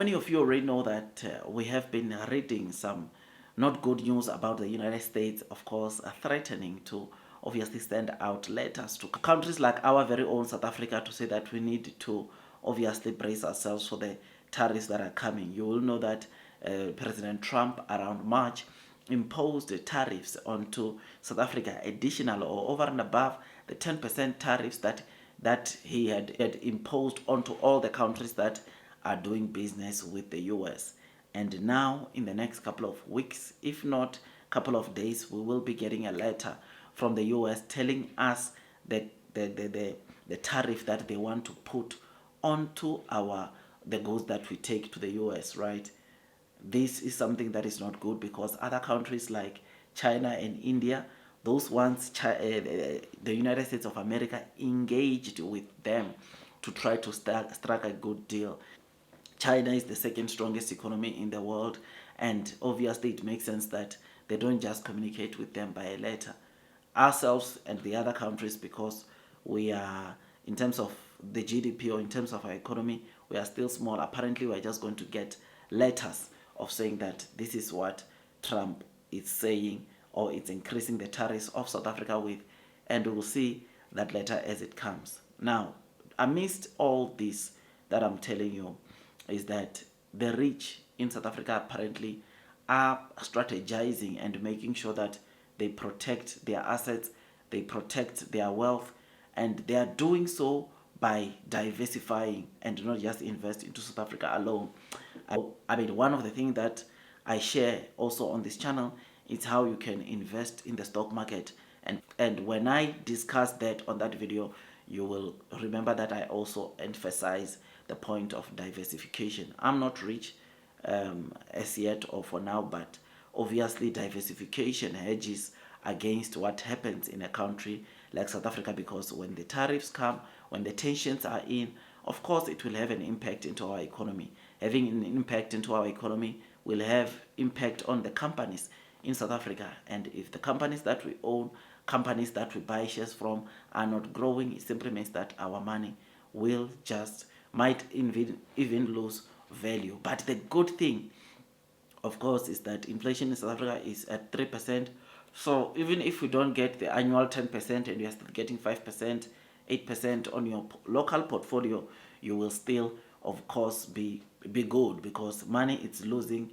Many of you already know that we have been reading some not good news about the United States, of course, threatening to obviously send out letters to countries like our very own South Africa to say that we need to obviously brace ourselves for the tariffs that are coming. You will know that President Trump around March imposed tariffs onto South Africa, additional or over and above the 10% tariffs that he had imposed onto all the countries that are doing business with the US. And now, in the next couple of weeks, if not couple of days, we will be getting a letter from the US telling us that the tariff that they want to put onto the goods that we take to the US, right? This is something that is not good because other countries like China and India, those ones, the United States of America engaged with them to try to strike a good deal. China is the second strongest economy in the world, and obviously it makes sense that they don't just communicate with them by a letter. Ourselves and the other countries, because we are, in terms of the GDP or in terms of our economy, we are still small. Apparently, we're just going to get letters of saying that this is what Trump is saying, or it's increasing the tariffs of South Africa with, and we'll see that letter as it comes. Now, amidst all this that I'm telling you, is that the rich in South Africa apparently are strategizing and making sure that they protect their assets, they protect their wealth, and they are doing so by diversifying and not just invest into South Africa alone. I mean, one of the things that I share also on this channel is how you can invest in the stock market. And when I discuss that on that video, you will remember that I also emphasize the point of diversification. I'm not rich as yet or for now, but obviously diversification hedges against what happens in a country like South Africa, because when the tariffs come, when the tensions are in, of course it will have an impact into our economy. Having an impact into our economy will have impact on the companies in South Africa. And if the companies that we own, companies that we buy shares from are not growing, it simply means that our money will just might even lose value. But the good thing, of course, is that inflation in South Africa is at 3%. So even if we don't get the annual 10% and you're still getting 5%, 8% on your local portfolio, you will still, of course, be good, because money is losing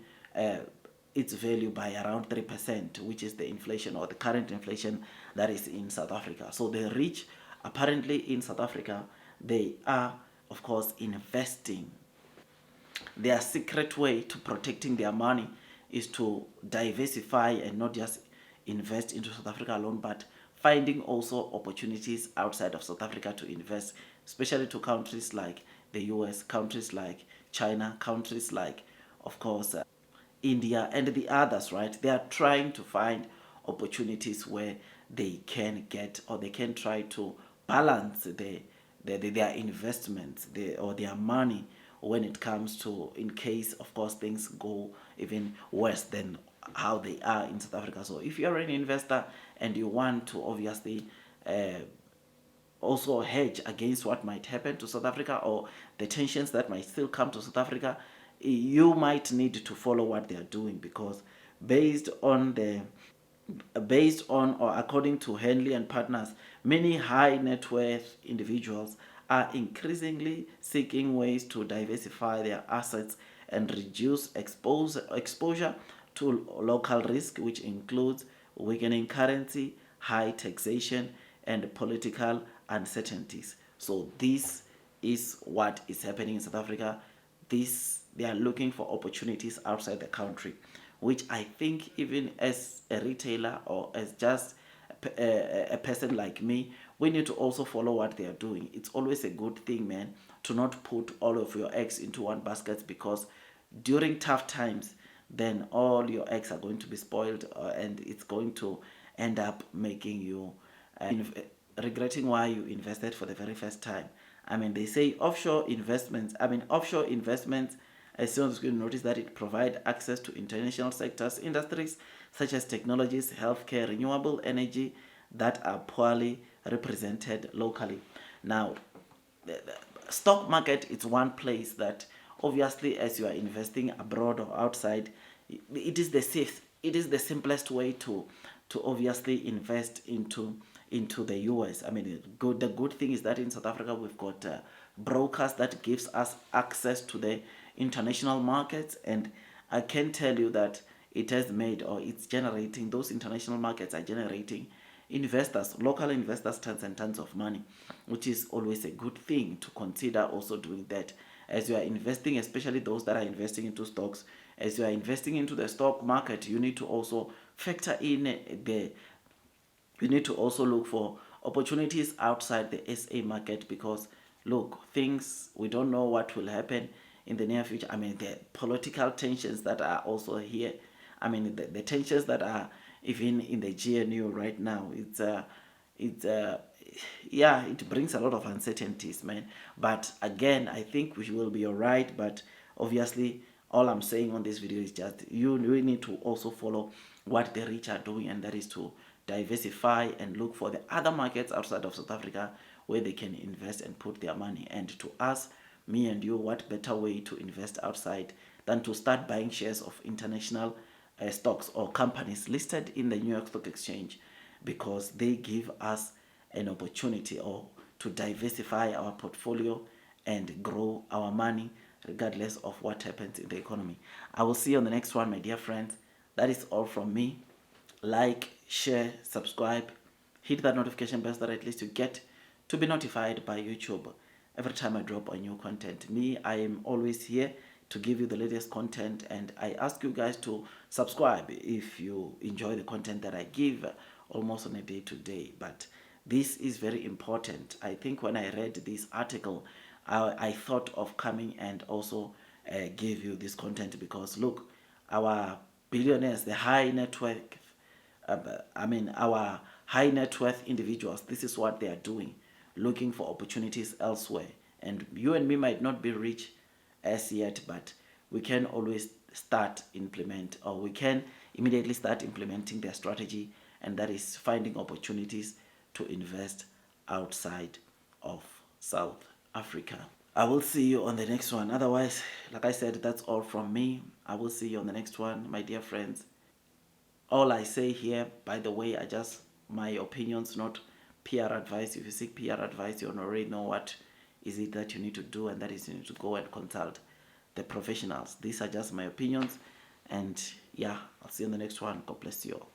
its value by around 3%, which is the inflation or the current inflation that is in South Africa. So the rich, apparently in South Africa, they are, of course, investing. Their secret way to protecting their money is to diversify and not just invest into South Africa alone, but finding also opportunities outside of South Africa to invest, especially to countries like the US, countries like China, countries like, of course, India, and the others, right? They are trying to find opportunities where they can get, or they can try to balance their investments, or their money, when it comes to, in case, of course, things go even worse than how they are in South Africa. So if you're an investor and you want to obviously also hedge against what might happen to South Africa, or the tensions that might still come to South Africa, you might need to follow what they are doing, because based on or according to Henley and Partners, many high net worth individuals are increasingly seeking ways to diversify their assets and reduce exposure to local risk, which includes weakening currency, high taxation, and political uncertainties. So this is what is happening in South Africa. They are looking for opportunities outside the country, which I think, even as a retailer or as just a person like me, we need to also follow what they are doing. It's always a good thing, man, to not put all of your eggs into one basket, because during tough times, then all your eggs are going to be spoiled, and it's going to end up making you regretting why you invested for the very first time. I mean, they say offshore investments. As soon as you notice that it provides access to international sectors, industries such as technologies, healthcare, renewable energy, that are poorly represented locally. Now, the stock market is one place that obviously, as you are investing abroad or outside, it is the safe, it is the simplest way to obviously invest into the US. I mean, the good thing is that in South Africa we've got brokers that gives us access to the international markets, and I can tell you that it has made, or it's generating, those international markets are generating investors, local investors, tons and tons of money, which is always a good thing to consider also doing that as you are investing, especially those that are investing into stocks. As you are investing into the stock market, you need to also factor in the you need to also look for opportunities outside the SA market, because look, things, we don't know what will happen in the near future. I mean, the political tensions that are also here, I mean, the tensions that are even in the GNU right now, it's yeah, it brings a lot of uncertainties, man. But again, I think we will be all right. But obviously, all I'm saying on this video is just you really need to also follow what the rich are doing, and that is to diversify and look for the other markets outside of South Africa where they can invest and put their money. And to us, me and you, what better way to invest outside than to start buying shares of international stocks or companies listed in the New York Stock Exchange, because they give us an opportunity or to diversify our portfolio and grow our money regardless of what happens in the economy. I will see you on the next one, my dear friends. That is all from me. Like, share, subscribe, hit that notification bell so that at least you get to be notified by YouTube every time I drop a new content. Me, I am always here to give you the latest content, and I ask you guys to subscribe if you enjoy the content that I give almost on a day to day. But this is very important. I think when I read this article, I thought of coming and also give you this content, because look, our billionaires, the high net worth, our high net worth individuals, this is what they are doing, looking for opportunities elsewhere. And you and me might not be rich as yet, but we can always start implement, or we can immediately start implementing their strategy, and that is finding opportunities to invest outside of South Africa. I will see you on the next one. Otherwise, like I said, that's all from me. I will see you on the next one, my dear friends. All I say here, by the way, are just my opinions, not PR advice. If you seek PR advice, you already know what is it that you need to do, and that is you need to go and consult the professionals. These are just my opinions, and yeah, I'll see you on the next one. God bless you all.